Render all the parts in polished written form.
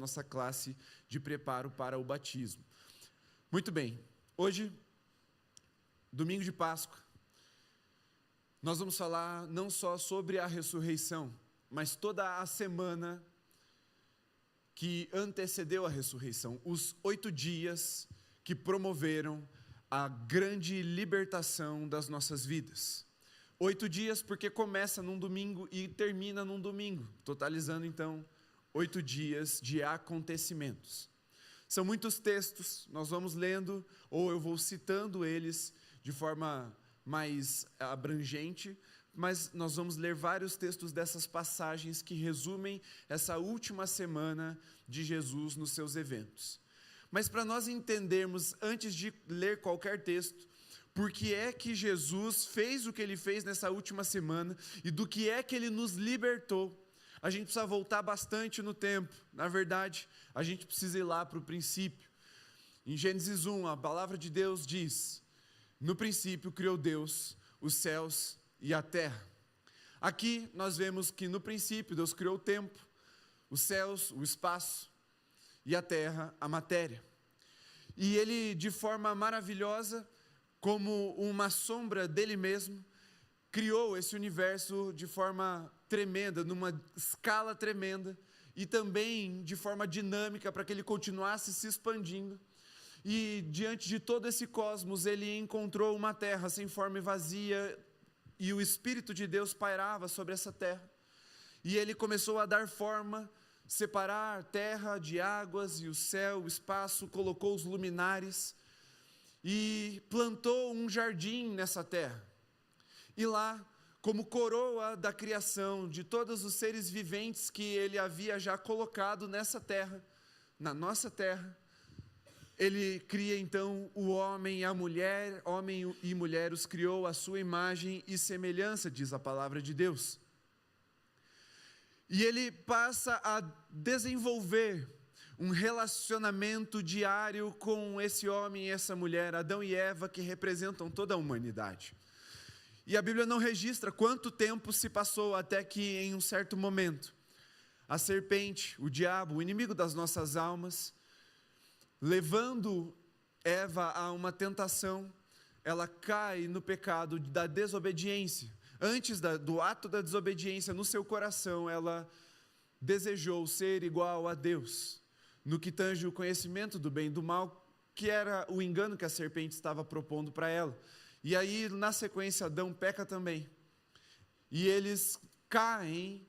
nossa classe de preparo para o batismo. Muito bem, hoje, domingo de Páscoa, nós vamos falar não só sobre a ressurreição, mas toda a semana que antecedeu a ressurreição, os 8 dias que promoveram a grande libertação das nossas vidas. 8 dias porque começa num domingo e termina num domingo, totalizando então 8 dias de acontecimentos. São muitos textos, nós vamos lendo, ou eu vou citando eles de forma mais abrangente, mas nós vamos ler vários textos dessas passagens que resumem essa última semana de Jesus nos seus eventos. Mas para nós entendermos, antes de ler qualquer texto, por que é que Jesus fez o que Ele fez nessa última semana e do que é que Ele nos libertou, a gente precisa voltar bastante no tempo. Na verdade, a gente precisa ir lá para o princípio. Em Gênesis 1, a palavra de Deus diz: no princípio criou Deus os céus e a terra. Aqui nós vemos que no princípio Deus criou o tempo, os céus, o espaço e a terra, a matéria. E Ele, de forma maravilhosa, como uma sombra dele mesmo, criou esse universo de forma tremenda, numa escala tremenda, e também de forma dinâmica para que ele continuasse se expandindo. E diante de todo esse cosmos, ele encontrou uma terra sem forma e vazia, e o Espírito de Deus pairava sobre essa terra. E ele começou a dar forma, separar terra de águas e o céu, o espaço, colocou os luminares e plantou um jardim nessa terra. E lá, como coroa da criação de todos os seres viventes que ele havia já colocado nessa terra, na nossa terra, ele cria então o homem e a mulher, homem e mulher os criou à sua imagem e semelhança, diz a palavra de Deus. E ele passa a desenvolver um relacionamento diário com esse homem e essa mulher, Adão e Eva, que representam toda a humanidade. E a Bíblia não registra quanto tempo se passou até que, em um certo momento, a serpente, o diabo, o inimigo das nossas almas, levando Eva a uma tentação, ela cai no pecado da desobediência. Antes do ato da desobediência, no seu coração, ela desejou ser igual a Deus, no que tange o conhecimento do bem e do mal, que era o engano que a serpente estava propondo para ela. E aí, na sequência, Adão peca também. E eles caem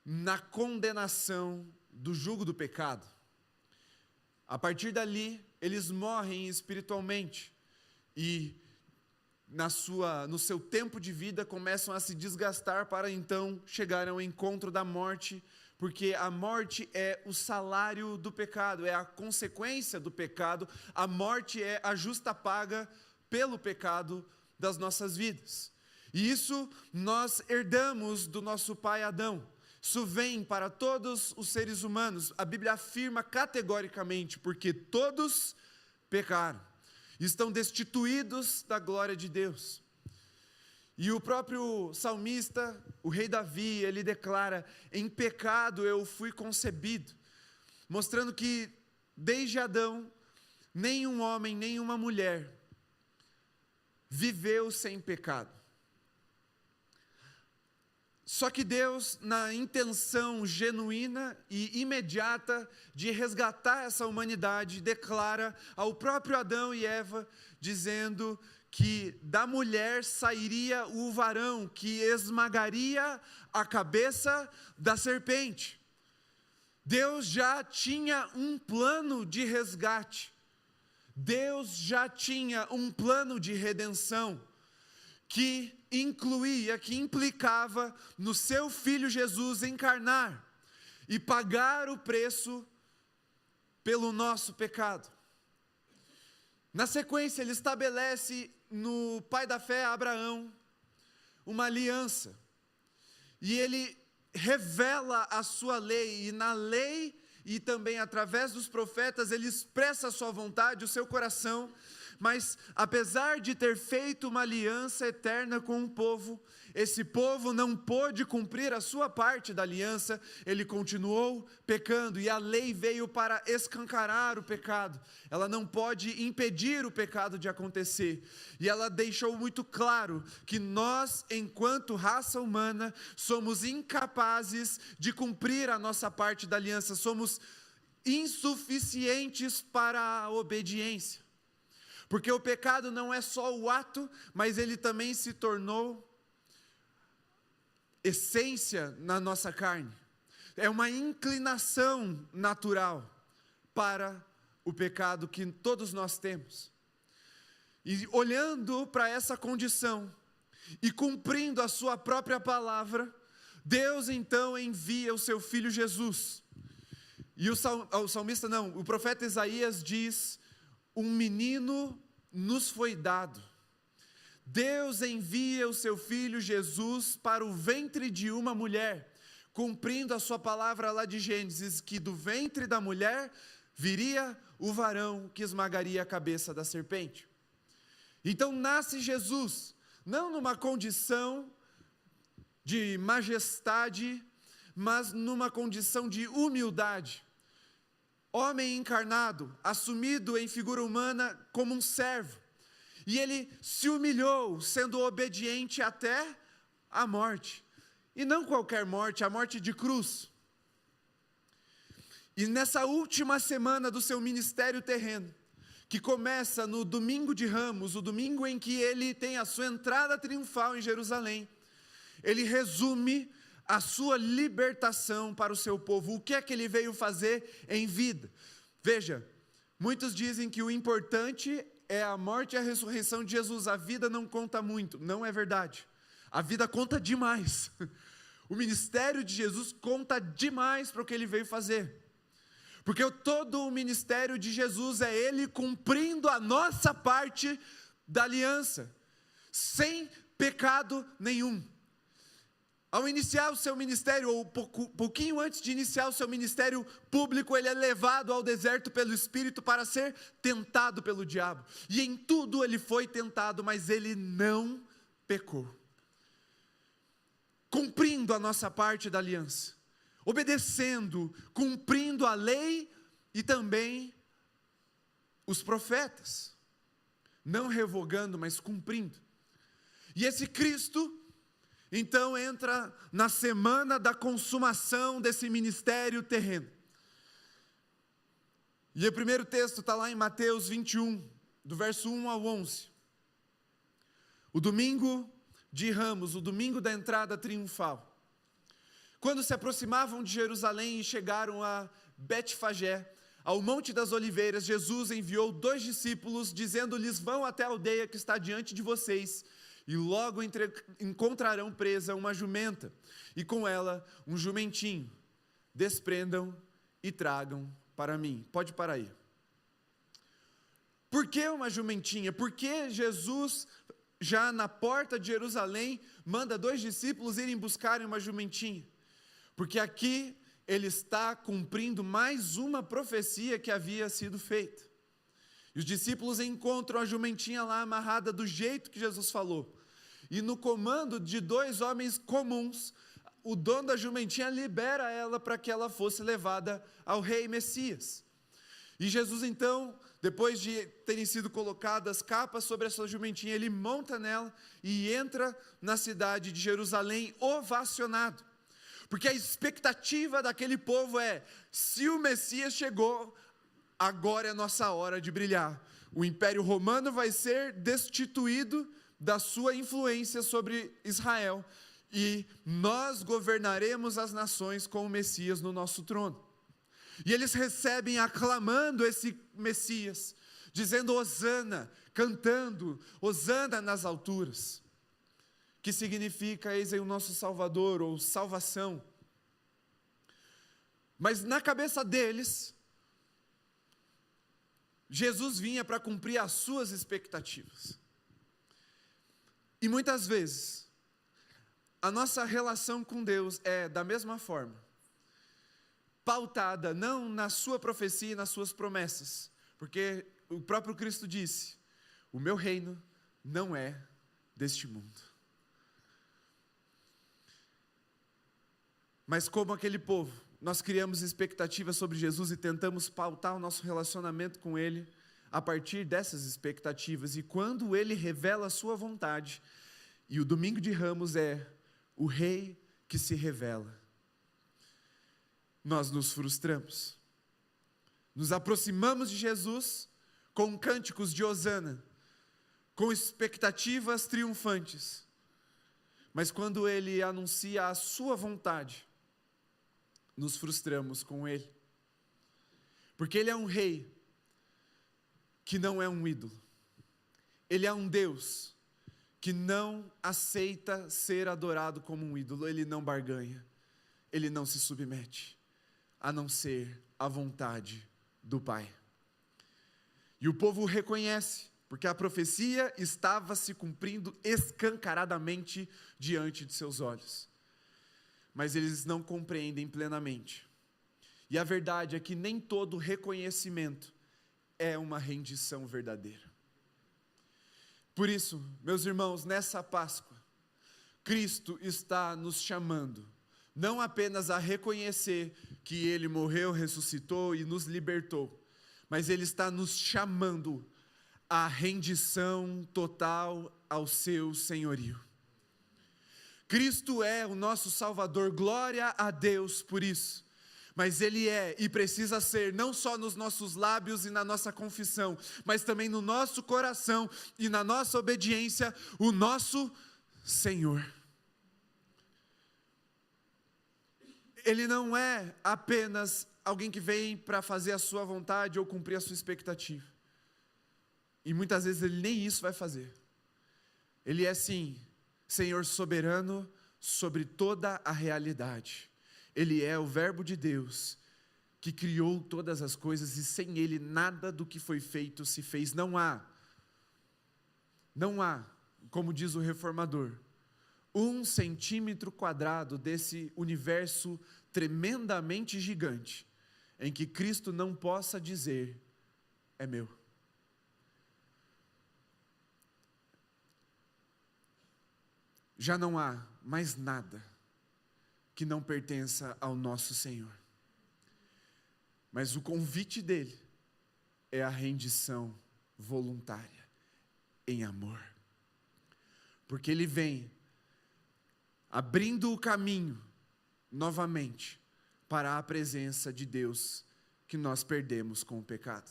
na condenação do jugo do pecado. A partir dali, eles morrem espiritualmente. E no seu tempo de vida, começam a se desgastar para então chegar ao encontro da morte, porque a morte é o salário do pecado, é a consequência do pecado. A morte é a justa paga pelo pecado das nossas vidas. E isso nós herdamos do nosso pai Adão. Isso vem para todos os seres humanos. A Bíblia afirma categoricamente, porque todos pecaram, estão destituídos da glória de Deus. E o próprio salmista, o rei Davi, ele declara: em pecado eu fui concebido, mostrando que desde Adão, nenhum homem, nenhuma mulher viveu sem pecado. Só que Deus, na intenção genuína e imediata de resgatar essa humanidade, declara ao próprio Adão e Eva, dizendo que da mulher sairia o varão que esmagaria a cabeça da serpente. Deus já tinha um plano de resgate. Deus já tinha um plano de redenção que incluía, que implicava no seu Filho Jesus encarnar e pagar o preço pelo nosso pecado. Na sequência, ele estabelece no pai da fé, Abraão, uma aliança. E ele revela a sua lei, e na lei e também através dos profetas, ele expressa a sua vontade, o seu coração, mas apesar de ter feito uma aliança eterna com o povo, esse povo não pôde cumprir a sua parte da aliança, ele continuou pecando, e a lei veio para escancarar o pecado. Ela não pode impedir o pecado de acontecer, e ela deixou muito claro que nós, enquanto raça humana, somos incapazes de cumprir a nossa parte da aliança, somos insuficientes para a obediência, porque o pecado não é só o ato, mas ele também se tornou essência na nossa carne, é uma inclinação natural para o pecado que todos nós temos, e olhando para essa condição, e cumprindo a sua própria palavra, Deus então envia o seu Filho Jesus, e o profeta Isaías diz, um menino nos foi dado, Deus envia o seu Filho Jesus para o ventre de uma mulher, cumprindo a sua palavra lá de Gênesis, que do ventre da mulher viria o varão que esmagaria a cabeça da serpente. Então nasce Jesus, não numa condição de majestade, mas numa condição de humildade. Homem encarnado, assumido em figura humana como um servo. E ele se humilhou, sendo obediente até a morte. E não qualquer morte, a morte de cruz. E nessa última semana do seu ministério terreno, que começa no domingo de Ramos, o domingo em que ele tem a sua entrada triunfal em Jerusalém, ele resume a sua libertação para o seu povo. O que é que ele veio fazer em vida? Veja, muitos dizem que o importante é a morte e a ressurreição de Jesus, a vida não conta muito. Não é verdade, a vida conta demais. O ministério de Jesus conta demais para o que ele veio fazer, porque todo o ministério de Jesus é ele cumprindo a nossa parte da aliança, sem pecado nenhum. Ao iniciar o seu ministério, ou pouquinho antes de iniciar o seu ministério público, ele é levado ao deserto pelo Espírito para ser tentado pelo diabo. E em tudo ele foi tentado, mas ele não pecou. Cumprindo a nossa parte da aliança, obedecendo, cumprindo a lei e também os profetas. Não revogando, mas cumprindo. E esse Cristo então entra na semana da consumação desse ministério terreno. E o primeiro texto está lá em Mateus 21, do verso 1 ao 11. O domingo de Ramos, o domingo da entrada triunfal. Quando se aproximavam de Jerusalém e chegaram a Betfagé, ao Monte das Oliveiras, Jesus enviou 2 discípulos, dizendo-lhes, vão até a aldeia que está diante de vocês, e logo encontrarão presa uma jumenta, e com ela um jumentinho. Desprendam e tragam para mim. Pode parar aí. Por que uma jumentinha? Por que Jesus, já na porta de Jerusalém, manda 2 discípulos irem buscarem uma jumentinha? Porque aqui ele está cumprindo mais uma profecia que havia sido feita. E os discípulos encontram a jumentinha lá amarrada do jeito que Jesus falou. E no comando de 2 homens comuns, o dono da jumentinha libera ela para que ela fosse levada ao rei Messias. E Jesus então, depois de terem sido colocadas capas sobre essa jumentinha, ele monta nela e entra na cidade de Jerusalém ovacionado. Porque a expectativa daquele povo é, se o Messias chegou, agora é a nossa hora de brilhar. O Império Romano vai ser destituído da sua influência sobre Israel, e nós governaremos as nações com o Messias no nosso trono. E eles recebem aclamando esse Messias, dizendo Hosana, cantando Hosana nas alturas, que significa eis aí o nosso Salvador, ou salvação. Mas na cabeça deles, Jesus vinha para cumprir as suas expectativas. E muitas vezes, a nossa relação com Deus é da mesma forma, pautada não na sua profecia e nas suas promessas, porque o próprio Cristo disse, o meu reino não é deste mundo. Mas como aquele povo, nós criamos expectativas sobre Jesus e tentamos pautar o nosso relacionamento com Ele a partir dessas expectativas. E quando Ele revela a sua vontade, e o domingo de Ramos é o Rei que se revela, nós nos frustramos. Nos aproximamos de Jesus com cânticos de hosana, com expectativas triunfantes. Mas quando Ele anuncia a sua vontade, nos frustramos com Ele. Porque Ele é um Rei que não é um ídolo. Ele é um Deus que não aceita ser adorado como um ídolo. Ele não barganha, Ele não se submete, a não ser a vontade do Pai. E o povo reconhece, porque a profecia estava se cumprindo escancaradamente diante de seus olhos. Mas eles não compreendem plenamente. E a verdade é que nem todo reconhecimento é uma rendição verdadeira. Por isso, meus irmãos, nessa Páscoa, Cristo está nos chamando, não apenas a reconhecer que Ele morreu, ressuscitou e nos libertou, mas Ele está nos chamando à rendição total ao seu senhorio. Cristo é o nosso Salvador, glória a Deus por isso. Mas Ele é e precisa ser, não só nos nossos lábios e na nossa confissão, mas também no nosso coração e na nossa obediência, o nosso Senhor. Ele não é apenas alguém que vem para fazer a sua vontade ou cumprir a sua expectativa. E muitas vezes Ele nem isso vai fazer. Ele é sim Senhor soberano sobre toda a realidade. Ele é o Verbo de Deus, que criou todas as coisas, e sem Ele nada do que foi feito se fez. Não há, como diz o reformador, 1 centímetro quadrado desse universo tremendamente gigante, em que Cristo não possa dizer, é meu. Já não há mais nada que não pertença ao nosso Senhor. Mas o convite dele é a rendição voluntária, em amor. Porque ele vem abrindo o caminho novamente para a presença de Deus que nós perdemos com o pecado.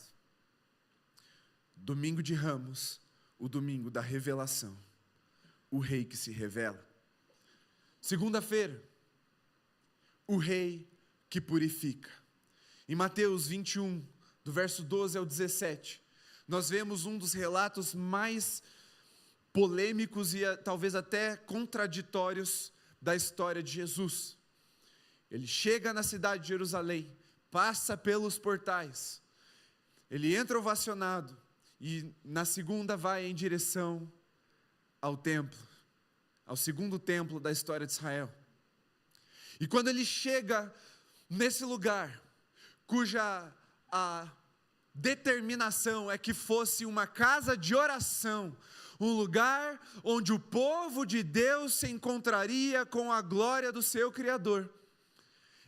Domingo de Ramos, o domingo da revelação, o Rei que se revela. Segunda-feira, o Rei que purifica. Em Mateus 21, do verso 12 ao 17, nós vemos um dos relatos mais polêmicos e talvez até contraditórios da história de Jesus. Ele chega na cidade de Jerusalém, passa pelos portais, ele entra ovacionado e na segunda vai em direção ao templo, ao segundo templo da história de Israel. E quando ele chega nesse lugar, cuja a determinação é que fosse uma casa de oração, um lugar onde o povo de Deus se encontraria com a glória do seu Criador,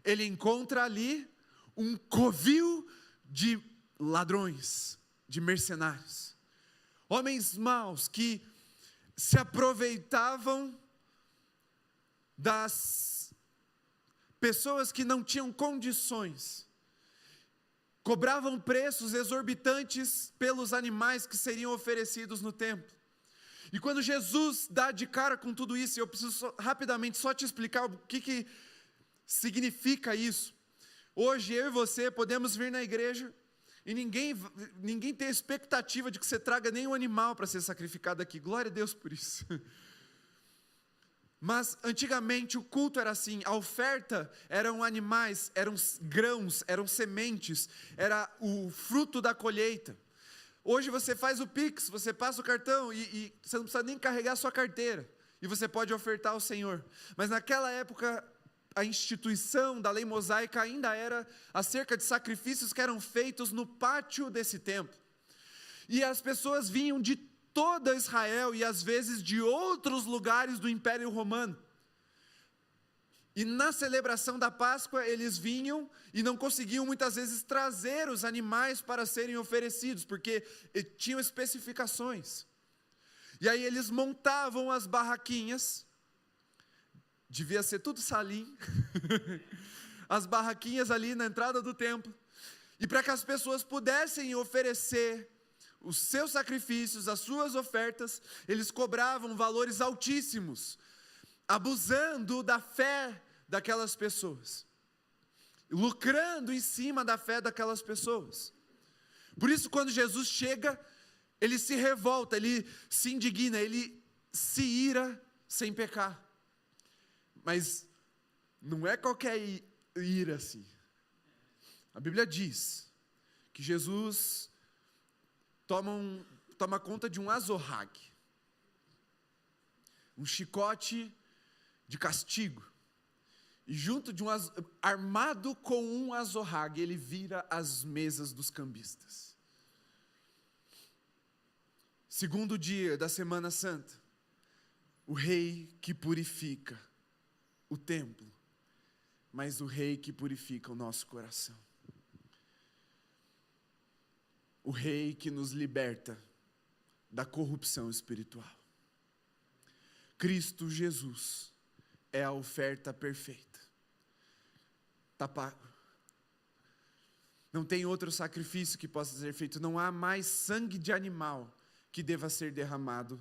ele encontra ali um covil de ladrões, de mercenários, homens maus que se aproveitavam das pessoas que não tinham condições, cobravam preços exorbitantes pelos animais que seriam oferecidos no templo. E quando Jesus dá de cara com tudo isso, eu preciso rapidamente só te explicar o que significa isso. Hoje eu e você podemos vir na igreja e ninguém tem a expectativa de que você traga nenhum animal para ser sacrificado aqui. Glória a Deus por isso. Mas antigamente o culto era assim, a oferta eram animais, eram grãos, eram sementes, era o fruto da colheita. Hoje você faz o Pix, você passa o cartão e você não precisa nem carregar a sua carteira, e você pode ofertar ao Senhor. Mas naquela época, a instituição da lei mosaica ainda era acerca de sacrifícios que eram feitos no pátio desse templo. E as pessoas vinham de toda Israel e às vezes de outros lugares do Império Romano. E na celebração da Páscoa eles vinham e não conseguiam muitas vezes trazer os animais para serem oferecidos, porque tinham especificações. E aí eles montavam as barraquinhas, devia ser tudo salim, as barraquinhas ali na entrada do templo, e para que as pessoas pudessem oferecer os seus sacrifícios, as suas ofertas, eles cobravam valores altíssimos, abusando da fé daquelas pessoas, lucrando em cima da fé daquelas pessoas. Por isso, quando Jesus chega, ele se revolta, ele se indigna, ele se ira sem pecar. Mas não é qualquer ira assim. A Bíblia diz que Jesus toma conta de um azorrague, um chicote de castigo, e junto de armado com um azorrague, ele vira as mesas dos cambistas. Segundo dia da Semana Santa, o rei que purifica o templo, mas o rei que purifica o nosso coração. O rei que nos liberta da corrupção espiritual. Cristo Jesus é a oferta perfeita. Está pago. Não tem outro sacrifício que possa ser feito. Não há mais sangue de animal que deva ser derramado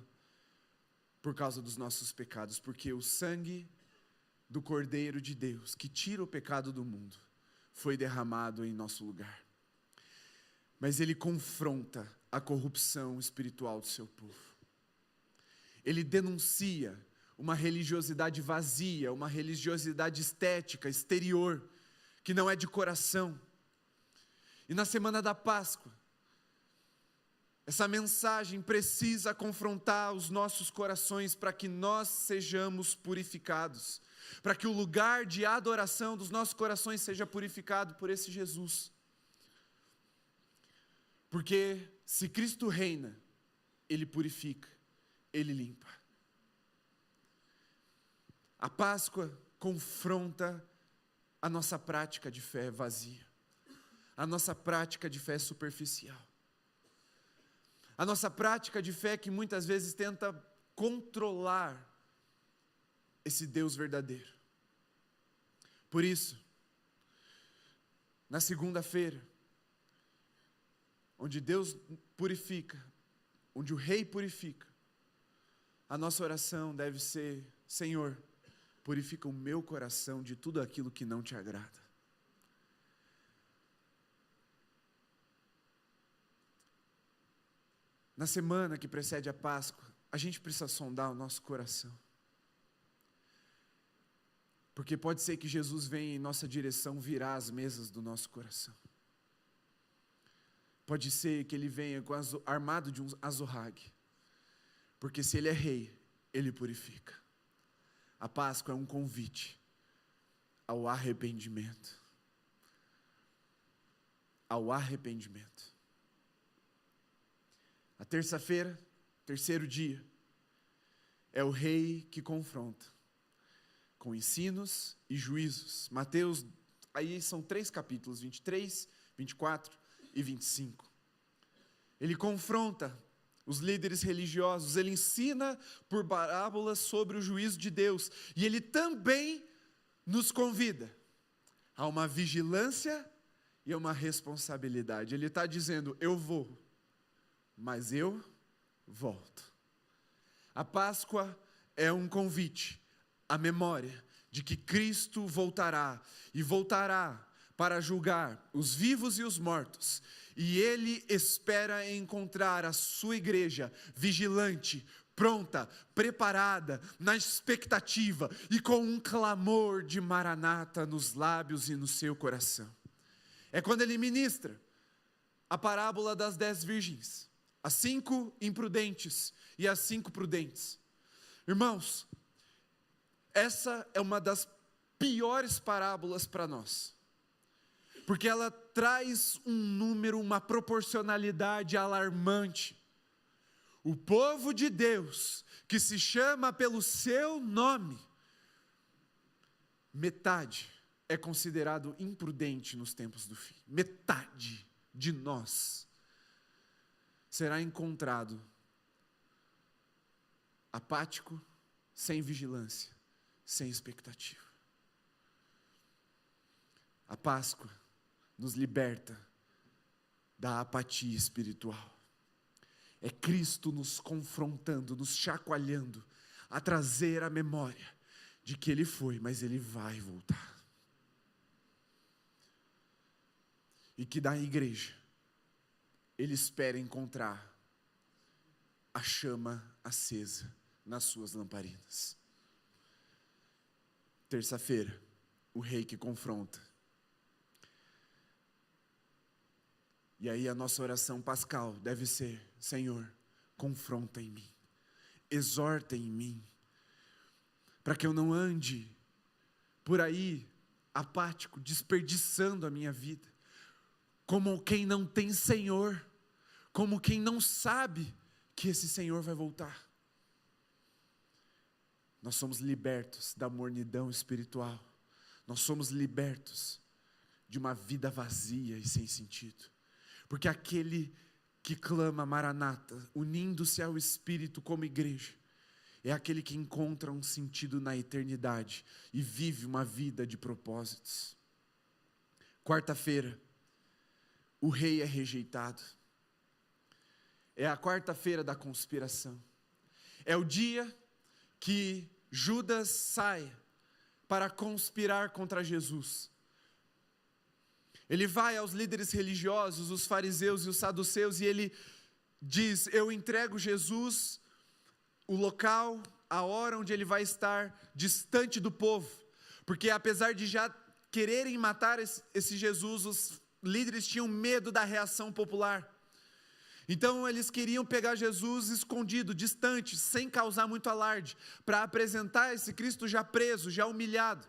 por causa dos nossos pecados, porque o sangue do Cordeiro de Deus, que tira o pecado do mundo, foi derramado em nosso lugar. Mas ele confronta a corrupção espiritual do seu povo. Ele denuncia uma religiosidade vazia, uma religiosidade estética, exterior, que não é de coração. E na semana da Páscoa, essa mensagem precisa confrontar os nossos corações para que nós sejamos purificados, para que o lugar de adoração dos nossos corações seja purificado por esse Jesus. Porque se Cristo reina, Ele purifica, Ele limpa. A Páscoa confronta a nossa prática de fé vazia, a nossa prática de fé superficial, a nossa prática de fé que muitas vezes tenta controlar esse Deus verdadeiro. Por isso, na segunda-feira, onde Deus purifica, onde o Rei purifica, a nossa oração deve ser: Senhor, purifica o meu coração de tudo aquilo que não te agrada. Na semana que precede a Páscoa, a gente precisa sondar o nosso coração. Porque pode ser que Jesus venha em nossa direção virar as mesas do nosso coração. Pode ser que Ele venha armado de um azorrague. Porque se Ele é rei, Ele purifica. A Páscoa é um convite ao arrependimento. Ao arrependimento. A terça-feira, terceiro dia, é o rei que confronta com ensinos e juízos. Mateus, aí são 3 capítulos, 23, 24 e 25. Ele confronta os líderes religiosos, ele ensina por parábolas sobre o juízo de Deus, e ele também nos convida a uma vigilância e a uma responsabilidade. Ele está dizendo: eu vou, mas eu volto. A Páscoa é um convite à memória de que Cristo voltará, e voltará para julgar os vivos e os mortos, e Ele espera encontrar a sua igreja vigilante, pronta, preparada, na expectativa e com um clamor de Maranata nos lábios e no seu coração. É quando Ele ministra a parábola das 10 virgens, as 5 imprudentes e as 5 prudentes. Irmãos, essa é uma das piores parábolas para nós, porque ela traz um número, uma proporcionalidade alarmante. o povo de Deus, que se chama pelo seu nome, metade é considerado imprudente nos tempos do fim. Metade de nós será encontrado apático, sem vigilância, sem expectativa. A Páscoa nos liberta da apatia espiritual. É Cristo nos confrontando, nos chacoalhando, a trazer a memória de que Ele foi, mas Ele vai voltar. E que da igreja, Ele espera encontrar a chama acesa nas suas lamparinas. Terça-feira, o rei que confronta. E aí a nossa oração pascal deve ser: Senhor, confronta em mim, exorta em mim, para que eu não ande por aí apático, desperdiçando a minha vida, como quem não tem Senhor, como quem não sabe que esse Senhor vai voltar. Nós somos libertos da mornidão espiritual, nós somos libertos de uma vida vazia e sem sentido, porque aquele que clama Maranata, unindo-se ao Espírito como igreja, é aquele que encontra um sentido na eternidade e vive uma vida de propósitos. Quarta-feira, o rei é rejeitado. É a quarta-feira da conspiração. É o dia que Judas sai para conspirar contra Jesus. Ele vai aos líderes religiosos, os fariseus e os saduceus, e ele diz: eu entrego Jesus, o local, a hora onde ele vai estar distante do povo, porque apesar de já quererem matar esse Jesus, os líderes tinham medo da reação popular. Então eles queriam pegar Jesus escondido, distante, sem causar muito alarde, para apresentar esse Cristo já preso, já humilhado.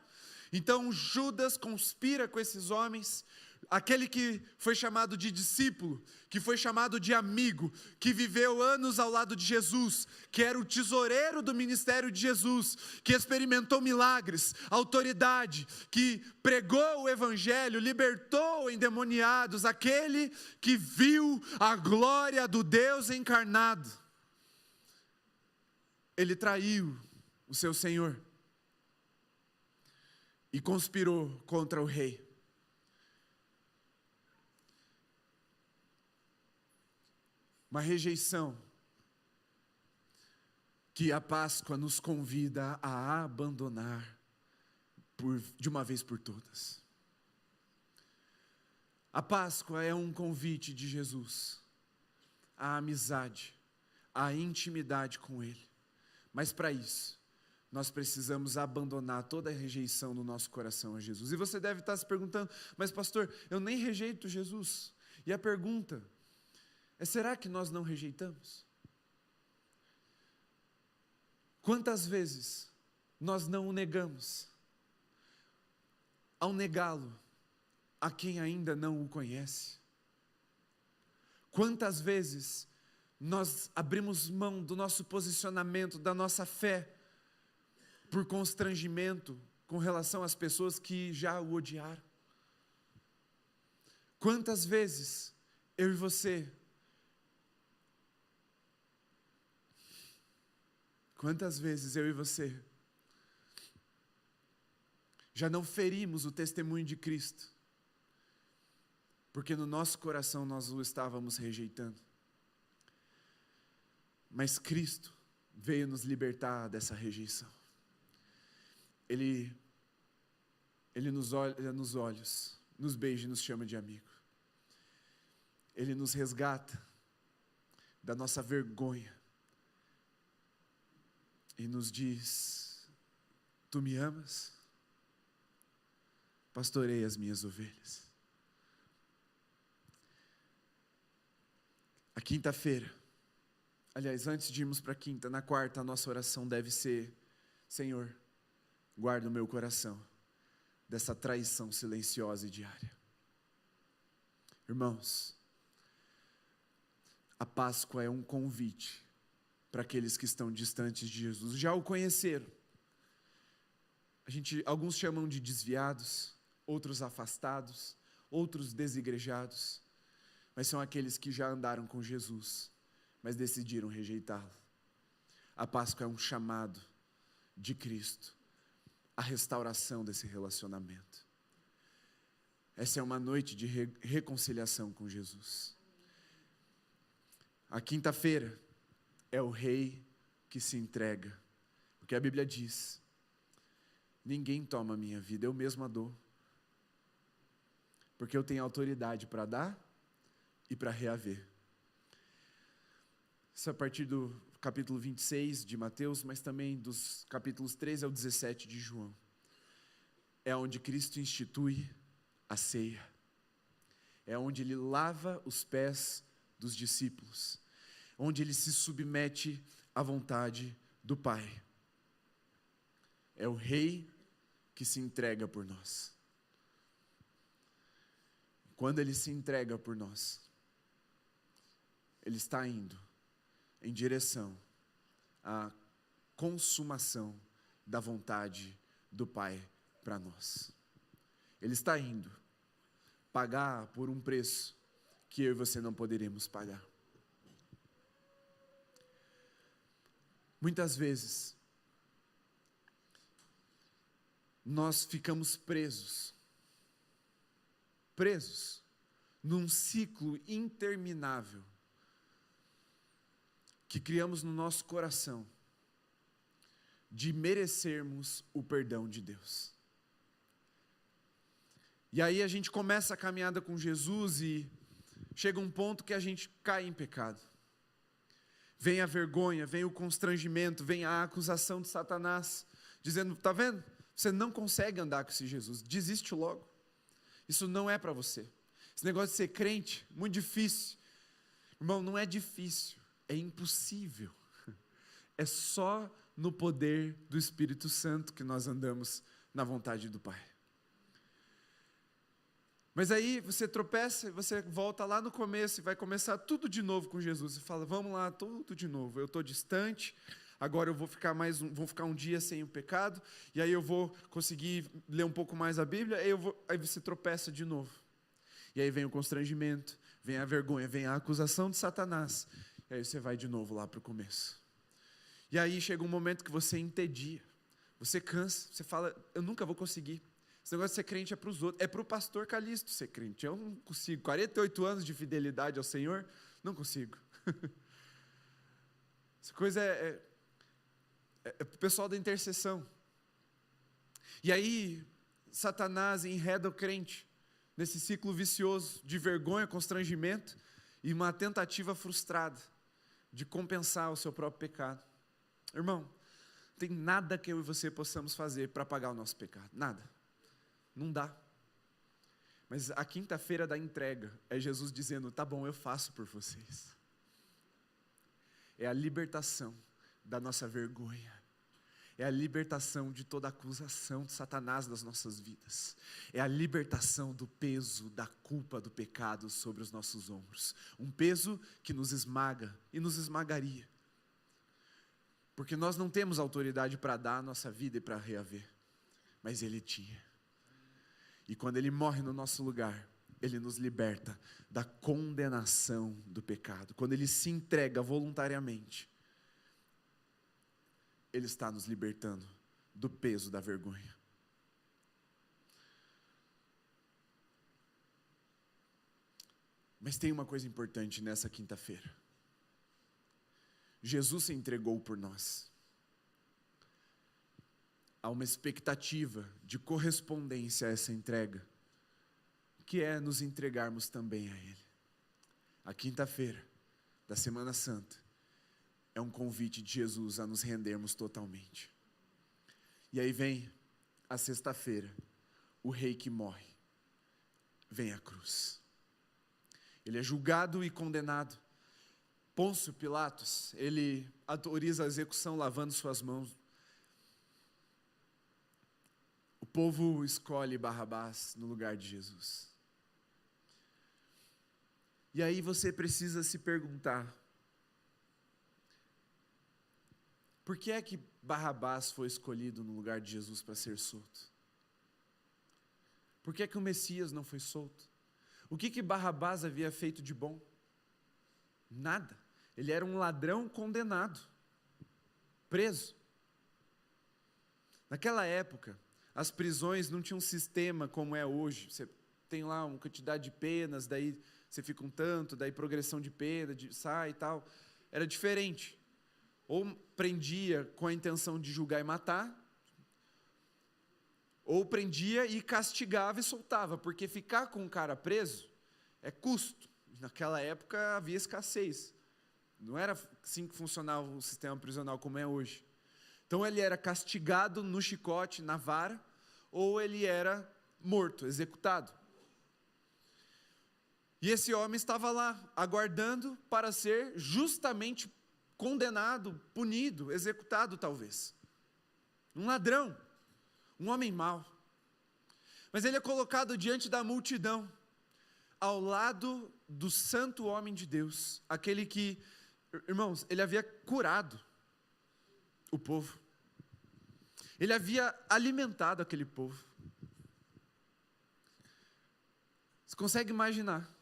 Então Judas conspira com esses homens, aquele que foi chamado de discípulo, que foi chamado de amigo, que viveu anos ao lado de Jesus, que era o tesoureiro do ministério de Jesus, que experimentou milagres, autoridade, que pregou o evangelho, libertou endemoniados, aquele que viu a glória do Deus encarnado. Ele traiu o seu Senhor e conspirou contra o rei. Uma rejeição que a Páscoa nos convida a abandonar de uma vez por todas. A Páscoa é um convite de Jesus à amizade, à intimidade com Ele. Mas para isso, nós precisamos abandonar toda a rejeição no nosso coração a Jesus. E você deve estar se perguntando: mas pastor, eu nem rejeito Jesus. E a pergunta é: será que nós não rejeitamos? Quantas vezes nós não o negamos? Ao negá-lo a quem ainda não o conhece? Quantas vezes nós abrimos mão do nosso posicionamento, da nossa fé, por constrangimento com relação às pessoas que já o odiaram? Quantas vezes eu e você, quantas vezes eu e você já não ferimos o testemunho de Cristo, porque no nosso coração nós o estávamos rejeitando? Mas Cristo veio nos libertar dessa rejeição. Ele nos olha nos olhos, nos beija e nos chama de amigo. Ele nos resgata da nossa vergonha e nos diz: tu me amas? Pastorei as minhas ovelhas. A quinta-feira, aliás, antes de irmos para a quinta, na quarta, a nossa oração deve ser: Senhor, guarda o meu coração dessa traição silenciosa e diária. Irmãos, a Páscoa é um convite para aqueles que estão distantes de Jesus, já o conheceram. Alguns chamam de desviados, outros afastados, outros desigrejados, mas são aqueles que já andaram com Jesus, mas decidiram rejeitá-lo. A Páscoa é um chamado de Cristo, a restauração desse relacionamento. Essa é uma noite de reconciliação com Jesus. A quinta-feira é o rei que se entrega, porque a Bíblia diz: ninguém toma a minha vida, eu mesmo a dou, porque eu tenho autoridade para dar e para reaver. Isso é a partir do capítulo 26 de Mateus, mas também dos capítulos 13 ao 17 de João. É onde Cristo institui a ceia. É onde Ele lava os pés dos discípulos. Onde Ele se submete à vontade do Pai. É o Rei que se entrega por nós. Quando Ele se entrega por nós, Ele está indo em direção à consumação da vontade do Pai para nós. Ele está indo pagar por um preço que eu e você não poderíamos pagar. Muitas vezes, nós ficamos presos num ciclo interminável que criamos no nosso coração de merecermos o perdão de Deus. E aí a gente começa a caminhada com Jesus e chega um ponto que a gente cai em pecado. Vem a vergonha, vem o constrangimento, vem a acusação de Satanás, dizendo: está vendo? Você não consegue andar com esse Jesus, desiste logo. Isso não é para você. Esse negócio de ser crente, muito difícil. Irmão, não é difícil, é impossível. É só no poder do Espírito Santo que nós andamos na vontade do Pai. Mas aí você tropeça, você volta lá no começo e vai começar tudo de novo com Jesus. E fala: vamos lá, tudo de novo. Eu estou distante, agora eu vou ficar um dia sem o pecado, e aí eu vou conseguir ler um pouco mais a Bíblia, aí você tropeça de novo. E aí vem o constrangimento, vem a vergonha, vem a acusação de Satanás. E aí você vai de novo lá para o começo. E aí chega um momento que você entedia, você cansa, você fala: eu nunca vou conseguir. Esse negócio de ser crente é para os outros, é para o pastor Calixto ser crente. Eu não consigo, 48 anos de fidelidade ao Senhor, não consigo. Essa coisa é para o pessoal da intercessão. E aí, Satanás enreda o crente nesse ciclo vicioso de vergonha, constrangimento e uma tentativa frustrada de compensar o seu próprio pecado. Irmão, não tem nada que eu e você possamos fazer para pagar o nosso pecado, nada. Não dá. Mas a quinta-feira da entrega é Jesus dizendo: tá bom, eu faço por vocês. É a libertação da nossa vergonha. É a libertação de toda acusação de Satanás das nossas vidas. É a libertação do peso, da culpa, do pecado sobre os nossos ombros. Um peso que nos esmaga e nos esmagaria. Porque nós não temos autoridade para dar a nossa vida e para reaver. Mas Ele tinha. E quando Ele morre no nosso lugar, Ele nos liberta da condenação do pecado. Quando Ele se entrega voluntariamente, Ele está nos libertando do peso da vergonha. Mas tem uma coisa importante nessa quinta-feira. Jesus se entregou por nós. Há uma expectativa de correspondência a essa entrega, que é nos entregarmos também a Ele. A quinta-feira da Semana Santa é um convite de Jesus a nos rendermos totalmente. E aí vem a sexta-feira, o rei que morre, vem à cruz. Ele é julgado e condenado. Pôncio Pilatos, ele autoriza a execução lavando suas mãos. O povo escolhe Barrabás no lugar de Jesus. E aí você precisa se perguntar: Por que é que Barrabás foi escolhido no lugar de Jesus para ser solto? Por que é que o Messias não foi solto? O que Barrabás havia feito de bom? Nada. Ele era um ladrão condenado, preso. Naquela época, as prisões não tinham um sistema como é hoje. Você tem lá uma quantidade de penas, daí você fica um tanto, daí progressão de pena, sai e tal. Era diferente. Ou prendia com a intenção de julgar e matar, ou prendia e castigava e soltava, porque ficar com um cara preso é custo. Naquela época havia escassez. Não era assim que funcionava o sistema prisional como é hoje. Então ele era castigado no chicote, na vara, ou ele era morto, executado. E esse homem estava lá, aguardando para ser justamente condenado, punido, executado talvez. Um ladrão, um homem mau. Mas ele é colocado diante da multidão, ao lado do santo homem de Deus, aquele que, irmãos, ele havia curado o povo. Ele havia alimentado aquele povo. Você consegue imaginar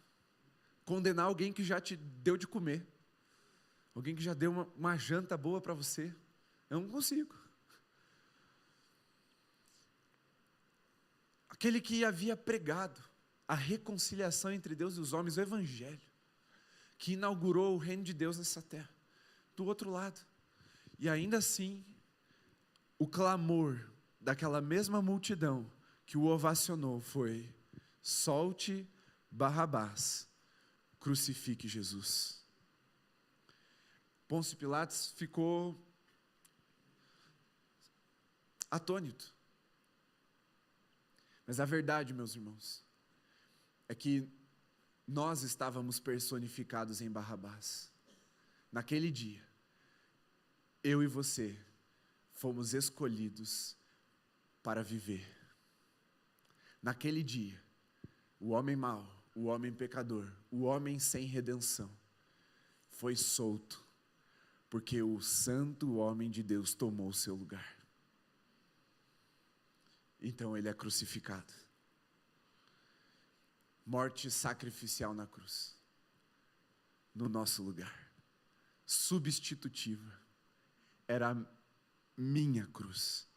condenar alguém que já te deu de comer? Alguém que já deu uma janta boa para você? Eu não consigo. Aquele que havia pregado a reconciliação entre Deus e os homens, o Evangelho, que inaugurou o reino de Deus nessa terra, do outro lado. E ainda assim, o clamor daquela mesma multidão que o ovacionou foi: solte Barrabás, crucifique Jesus. Pôncio Pilatos ficou atônito. Mas a verdade, meus irmãos, é que nós estávamos personificados em Barrabás. Naquele dia, eu e você fomos escolhidos para viver. Naquele dia, o homem mau, o homem pecador, o homem sem redenção, foi solto, porque o santo homem de Deus tomou o seu lugar. Então ele é crucificado. Morte sacrificial na cruz, no nosso lugar, substitutiva. Era a minha cruz,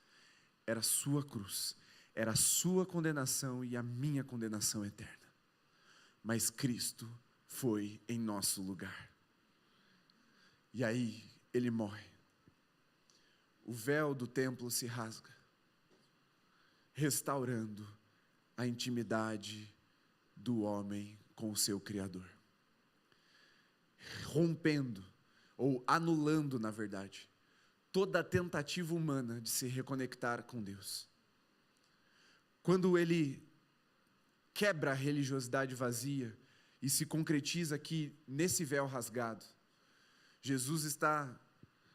era a sua cruz, era a sua condenação e a minha condenação eterna. Mas Cristo foi em nosso lugar. E aí ele morre. O véu do templo se rasga, restaurando a intimidade do homem com o seu Criador. Rompendo, ou anulando, na verdade, toda a tentativa humana de se reconectar com Deus. Quando ele quebra a religiosidade vazia e se concretiza aqui nesse véu rasgado, Jesus está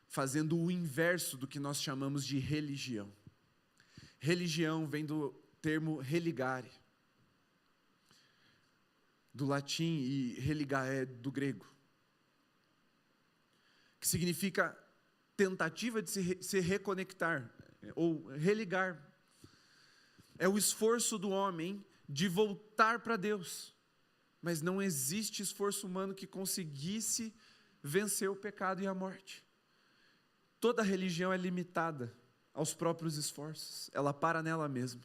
fazendo o inverso do que nós chamamos de religião. Religião vem do termo religare, do latim, e religar é do grego, que significa tentativa de se reconectar, ou religar. É o esforço do homem de voltar para Deus, mas não existe esforço humano que conseguisse vencer o pecado e a morte. Toda religião é limitada aos próprios esforços, ela para nela mesma.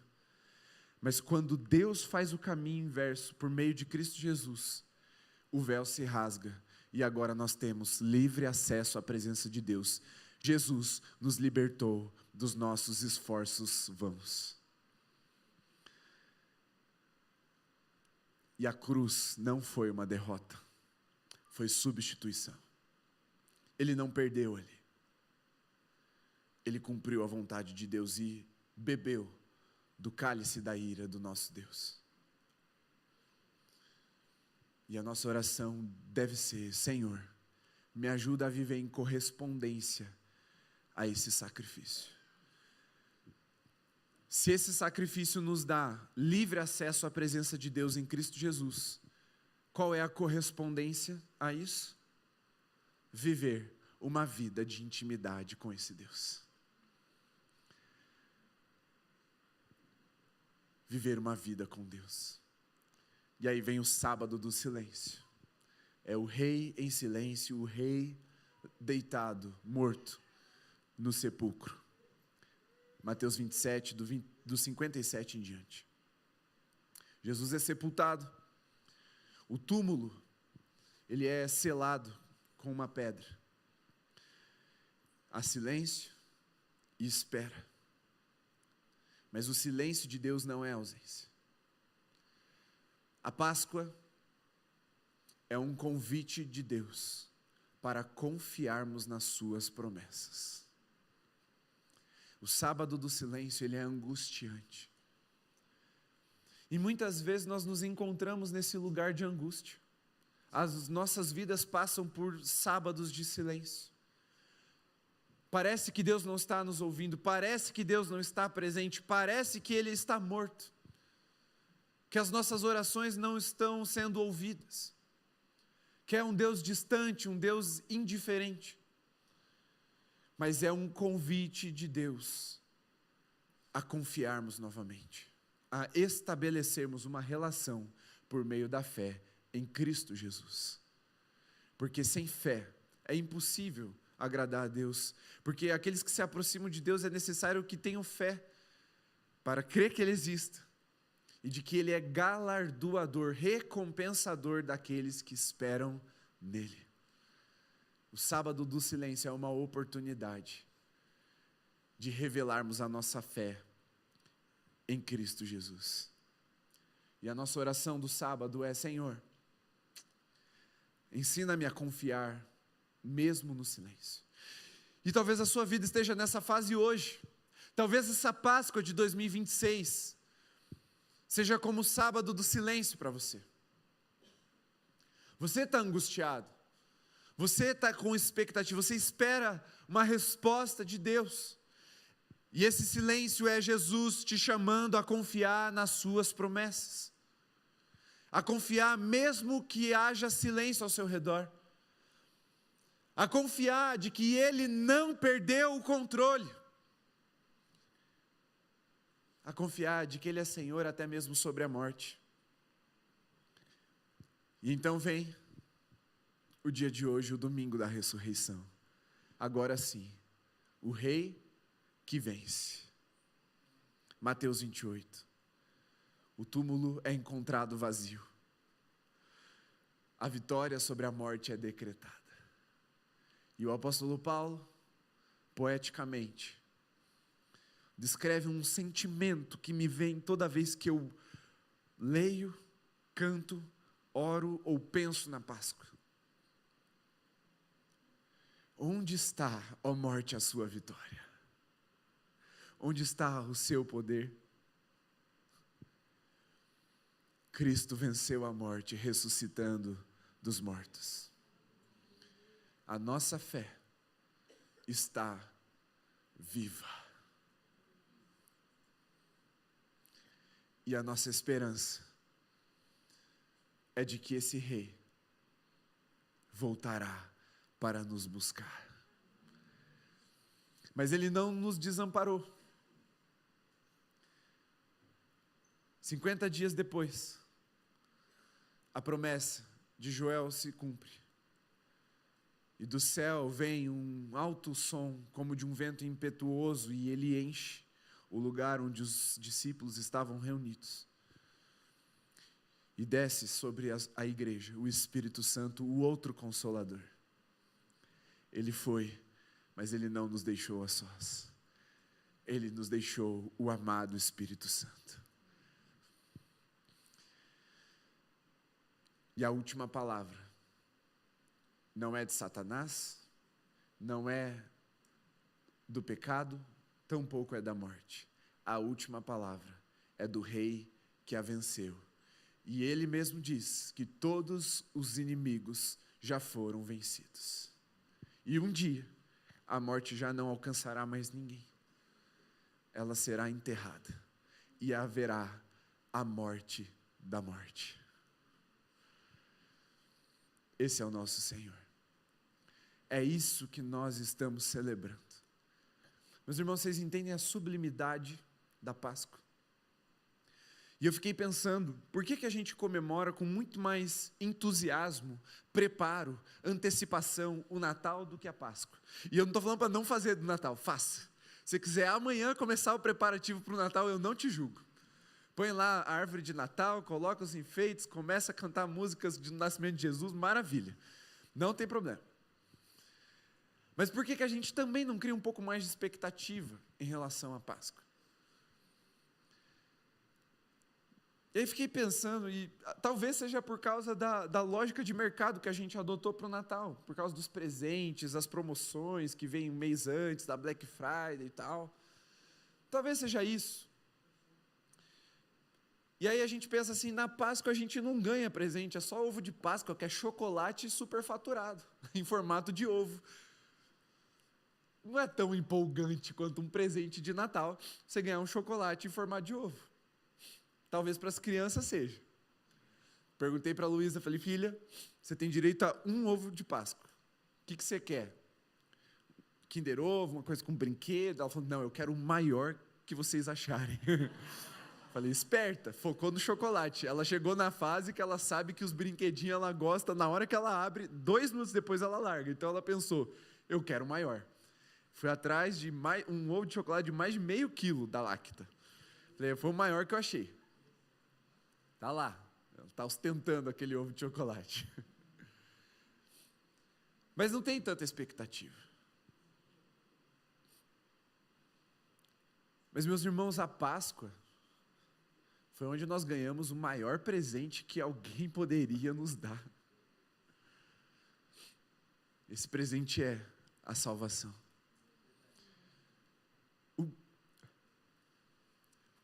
Mas quando Deus faz o caminho inverso, por meio de Cristo Jesus, o véu se rasga, e agora nós temos livre acesso à presença de Deus. Jesus nos libertou dos nossos esforços vãos. E a cruz não foi uma derrota, foi substituição. Ele não perdeu ali. Ele cumpriu a vontade de Deus e bebeu do cálice da ira do nosso Deus. E a nossa oração deve ser: Senhor, me ajuda a viver em correspondência a esse sacrifício. Se esse sacrifício nos dá livre acesso à presença de Deus em Cristo Jesus, qual é a correspondência a isso? Viver uma vida de intimidade com esse Deus. Viver uma vida com Deus. E aí vem o sábado do silêncio. É o rei em silêncio, o rei deitado, morto, no sepulcro. Mateus 27, do 57 em diante. Jesus é sepultado. O túmulo, ele é selado com uma pedra. Há silêncio e espera. Mas o silêncio de Deus não é ausência. A Páscoa é um convite de Deus para confiarmos nas suas promessas. O sábado do silêncio, ele é angustiante. E muitas vezes nós nos encontramos nesse lugar de angústia. As nossas vidas passam por sábados de silêncio. Parece que Deus não está nos ouvindo, parece que Deus não está presente, parece que Ele está morto, que as nossas orações não estão sendo ouvidas, que é um Deus distante, um Deus indiferente. Mas é um convite de Deus a confiarmos novamente, a estabelecermos uma relação por meio da fé em Cristo Jesus. Porque sem fé é impossível agradar a Deus, porque aqueles que se aproximam de Deus é necessário que tenham fé para crer que Ele exista e de que Ele é galardoador, recompensador daqueles que esperam nele. O sábado do silêncio é uma oportunidade de revelarmos a nossa fé em Cristo Jesus. E a nossa oração do sábado é: Senhor, ensina-me a confiar mesmo no silêncio. E talvez a sua vida esteja nessa fase hoje. Talvez essa Páscoa de 2026 seja como o sábado do silêncio para você. Você está angustiado. Você está com expectativa. Você espera uma resposta de Deus. E esse silêncio é Jesus te chamando a confiar nas suas promessas. A confiar mesmo que haja silêncio ao seu redor. A confiar de que Ele não perdeu o controle. A confiar de que Ele é Senhor até mesmo sobre a morte. E então vem o dia de hoje, o domingo da ressurreição. Agora sim, o Rei que vence. Mateus 28. O túmulo é encontrado vazio. A vitória sobre a morte é decretada. E o apóstolo Paulo, poeticamente, descreve um sentimento que me vem toda vez que eu leio, canto, oro ou penso na Páscoa. Onde está, ó morte, a sua vitória? Onde está o seu poder? Cristo venceu a morte, ressuscitando dos mortos. A nossa fé está viva. E a nossa esperança é de que esse Rei voltará para nos buscar. Mas Ele não nos desamparou. 50 dias depois, a promessa de Joel se cumpre. E do céu vem um alto som, como de um vento impetuoso, e ele enche o lugar onde os discípulos estavam reunidos. E desce sobre a igreja, o Espírito Santo, o outro Consolador. Ele foi, mas Ele não nos deixou a sós. Ele nos deixou o amado Espírito Santo. E a última palavra não é de Satanás, não é do pecado, tampouco é da morte. A última palavra é do Rei que a venceu. E Ele mesmo diz que todos os inimigos já foram vencidos. E um dia, a morte já não alcançará mais ninguém. Ela será enterrada. E haverá a morte da morte. Esse é o nosso Senhor. É isso que nós estamos celebrando. Meus irmãos, vocês entendem a sublimidade da Páscoa? E eu fiquei pensando, por que a gente comemora com muito mais entusiasmo, preparo, antecipação o Natal do que a Páscoa? E eu não estou falando para não fazer do Natal, faça. Se você quiser amanhã começar o preparativo para o Natal, eu não te julgo. Põe lá a árvore de Natal, coloca os enfeites, começa a cantar músicas do nascimento de Jesus, maravilha. Não tem problema. Mas por que a gente também não cria um pouco mais de expectativa em relação à Páscoa? E aí fiquei pensando, e talvez seja por causa da lógica de mercado que a gente adotou para o Natal, por causa dos presentes, as promoções que vêm um mês antes, da Black Friday e tal. Talvez seja isso. E aí a gente pensa assim, na Páscoa a gente não ganha presente, é só ovo de Páscoa, que é chocolate superfaturado, em formato de ovo. Não é tão empolgante quanto um presente de Natal, você ganhar um chocolate em formato de ovo. Talvez para as crianças seja. Perguntei para a Luísa, falei, filha, você tem direito a um ovo de Páscoa. O que você quer? Kinder Ovo, uma coisa com brinquedo? Ela falou, não, eu quero o maior que vocês acharem. Falei, esperta, focou no chocolate. Ela chegou na fase que ela sabe que os brinquedinhos ela gosta, na hora que ela abre, 2 minutos depois ela larga. Então ela pensou, eu quero o maior. Fui atrás de um ovo de chocolate de mais de meio quilo da Lacta. Falei, foi o maior que eu achei. Está lá, está ostentando aquele ovo de chocolate. Mas não tem tanta expectativa. Mas, meus irmãos, a Páscoa foi onde nós ganhamos o maior presente que alguém poderia nos dar. Esse presente é a salvação.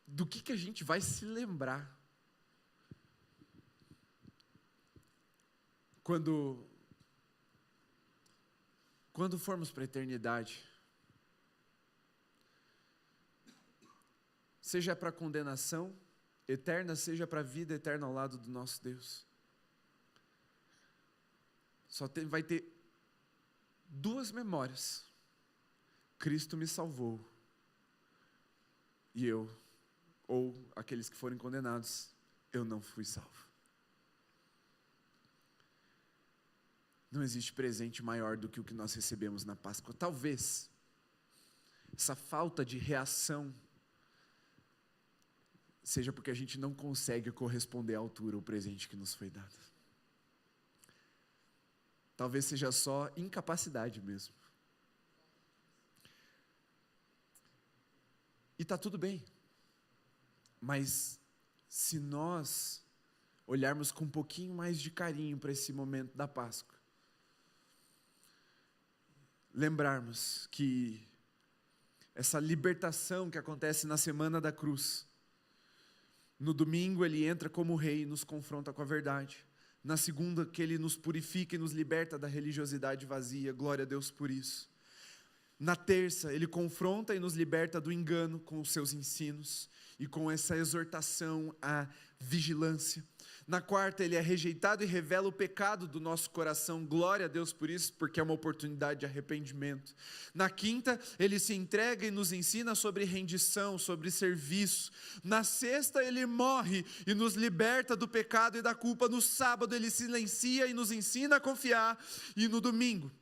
Do que a gente vai se lembrar quando formos para a eternidade? Seja para a condenação eterna, seja para a vida eterna ao lado do nosso Deus. Vai ter 2 memórias. Cristo me salvou. E eu, ou aqueles que forem condenados, eu não fui salvo. Não existe presente maior do que o que nós recebemos na Páscoa. Talvez essa falta de reação seja porque a gente não consegue corresponder à altura ao presente que nos foi dado. Talvez seja só incapacidade mesmo. E está tudo bem. Mas se nós olharmos com um pouquinho mais de carinho para esse momento da Páscoa, lembrarmos que essa libertação que acontece na semana da cruz, no domingo ele entra como rei e nos confronta com a verdade. Na segunda que ele nos purifica e nos liberta da religiosidade vazia, glória a Deus por isso. Na terça ele confronta e nos liberta do engano com os seus ensinos e com essa exortação à vigilância. Na quarta ele é rejeitado e revela o pecado do nosso coração, glória a Deus por isso, porque é uma oportunidade de arrependimento. Na quinta ele se entrega e nos ensina sobre rendição, sobre serviço. Na sexta ele morre e nos liberta do pecado e da culpa. No sábado ele silencia e nos ensina a confiar. E no domingo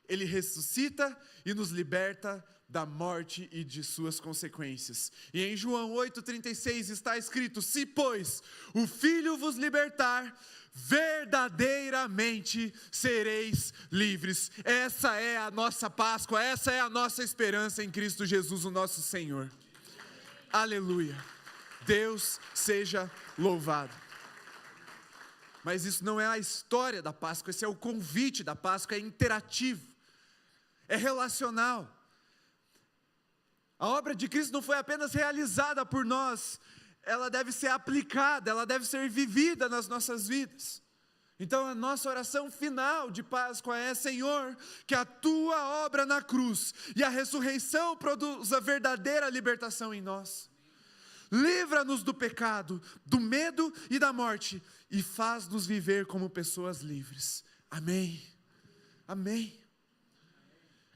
ele ressuscita e nos liberta da morte e de suas consequências. E em João 8,36 está escrito: se pois o Filho vos libertar, verdadeiramente sereis livres. Essa é a nossa Páscoa, essa é a nossa esperança em Cristo Jesus, o nosso Senhor. Aleluia. Deus seja louvado. Mas isso não é a história da Páscoa, esse é o convite da Páscoa, é interativo, é relacional. A obra de Cristo não foi apenas realizada por nós, ela deve ser aplicada, ela deve ser vivida nas nossas vidas. Então a nossa oração final de Páscoa é: Senhor, que a tua obra na cruz e a ressurreição produza verdadeira libertação em nós. Livra-nos do pecado, do medo e da morte e faz-nos viver como pessoas livres. Amém. Amém.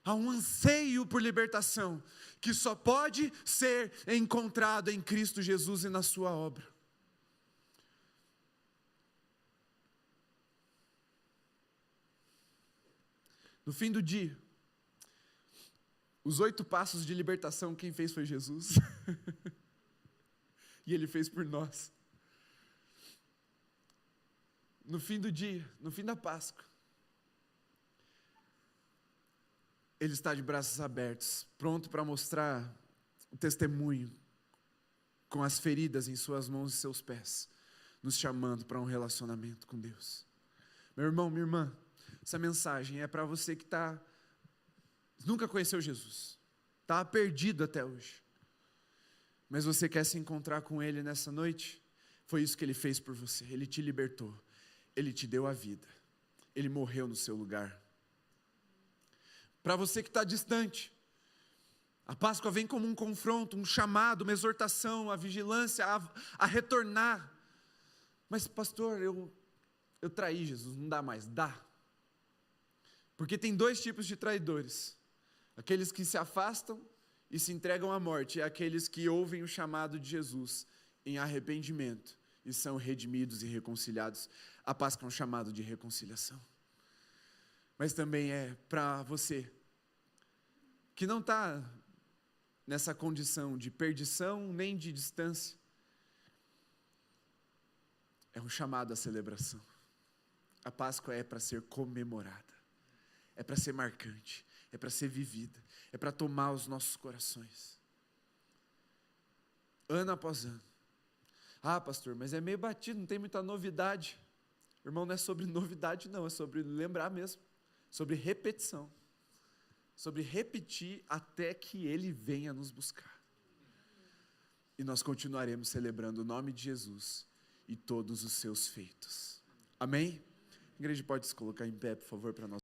Há um anseio por libertação que só pode ser encontrado em Cristo Jesus e na sua obra. No fim do dia, os 8 passos de libertação, quem fez foi Jesus. E Ele fez por nós. No fim do dia, no fim da Páscoa, Ele está de braços abertos, pronto para mostrar o testemunho, com as feridas em suas mãos e seus pés, nos chamando para um relacionamento com Deus. Meu irmão, minha irmã, essa mensagem é para você que nunca conheceu Jesus, está perdido até hoje, mas você quer se encontrar com Ele nessa noite. Foi isso que Ele fez por você. Ele te libertou, Ele te deu a vida, Ele morreu no seu lugar. Para você que está distante, a Páscoa vem como um confronto, um chamado, uma exortação, a vigilância, a retornar. Mas pastor, eu traí Jesus, não dá mais. Dá. Porque tem 2 tipos de traidores: aqueles que se afastam e se entregam à morte, e aqueles que ouvem o chamado de Jesus em arrependimento e são redimidos e reconciliados. A Páscoa é um chamado de reconciliação. Mas também é para você que não está nessa condição de perdição nem de distância. É um chamado à celebração. A Páscoa é para ser comemorada, é para ser marcante, é para ser vivida, é para tomar os nossos corações. Ano após ano. Ah, pastor, mas é meio batido, não tem muita novidade. Irmão, não é sobre novidade não, é sobre lembrar mesmo, sobre repetição, sobre repetir até que Ele venha nos buscar. E nós continuaremos celebrando o nome de Jesus e todos os seus feitos. Amém? A igreja pode se colocar em pé, por favor, para nós.